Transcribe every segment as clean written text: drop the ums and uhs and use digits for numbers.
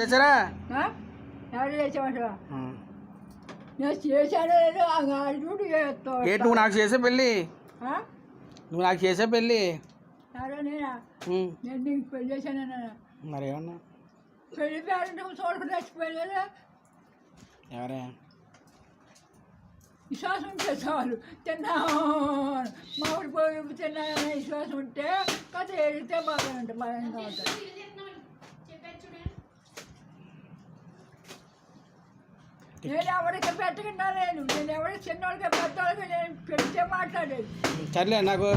చేశారా? ఎవరు చేసామంటావా? నేను చేశాను ఏంటి నువ్వు నాకు చేసే పెళ్ళి? నువ్వు నాకు చేసే పెళ్ళి? ఎవరో నేనా? నేను నీకు పెళ్లి చేశాను. మరేమన్నా పెళ్లి పేరంటే చూడకుండా చచ్చిపోయలేదా? ఎవరే విశ్వాసం ఉంటే చాలు. తిన్నాను మామిడి పోయి తిన్నాననే విశ్వాసం ఉంటే కథ ఏడితే బాగా ఉంటుంది, బలంగా ఉంటుంది. నేను ఎవరికి పెట్టకుండా నేను ఎవరికి చిన్నవాళ్ళకి పెద్దవాళ్ళకి నేను పెడితే మాట్లాడేది. సర్లే నాకు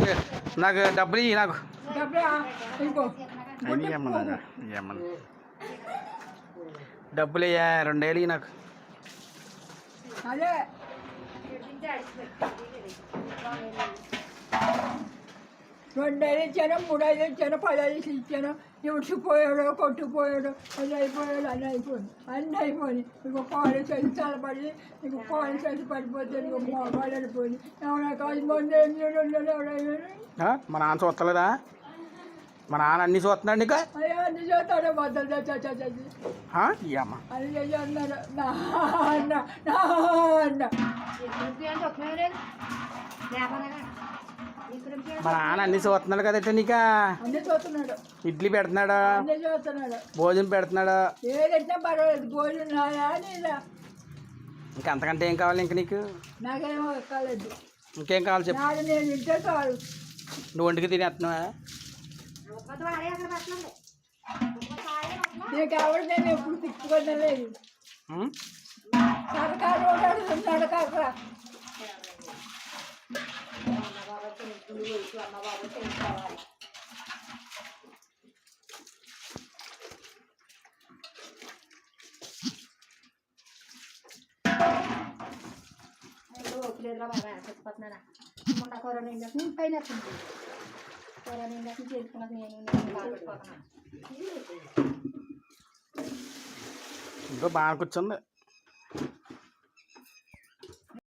డబ్బులు ఇవ్వు. నాకు డబ్బులు ఇయ్యా 2 వేలు నాకు. అదే 2 వేలు ఇచ్చాను, 3 వేలు ఇచ్చాను, 10 వేలు ఇచ్చాను. ఇడిచిపోయాడు, కొట్టుకుపోయాడు, అది అయిపోయాడు, అన్నీ అయిపోయి ఇంకో కాలు చేసి చల్లబడి ఇంకో కాలు చేసి పడిపోతే ఇంకో మోకాలు వెళ్ళిపోయింది. ఎవరైనా కాదు ముందు ఎవరైనా మా నాన్న చూస్తలేదా? మా నాన్న అన్ని చూస్తున్నాడు నీకు? అయ్యో అన్ని చూస్తాడు. బద్దలు అన్ని చేసి అన్నారు మా నాన్న అన్ని చూస్తున్నాడు కదంటే నీకా? అన్ని చూస్తున్నాడు. ఇడ్లీ పెడుతున్నాడా? అన్ని చూస్తున్నాడు. భోజనం పెడుతున్నాడా? ఏదైనా పర్వాలేదు, భోజనం నాయా నీలా. ఇంకంతకంటే ఏం కావాలి ఇంక నీకు? నాకేమో కాలేదు. ఇంకేం కావాలి చెప్పు. నాకు నేను తింటే చాలు. నువ్వు వంటికి తినేస్తున్నావా? నీకు ఎవరు నేను ఎప్పుడు తిప్పుకోలేదు. సరకారు ఉన్నాడు కాక చచ్చిపోతున్నానా మొన్న కరోనా ఇంజక్షన్ పైన కరోనా ఇంజక్షన్ చేసుకున్నాక నేను బాధపడిపోతున్నాను. ఇంకా బాగా కూర్చుంది.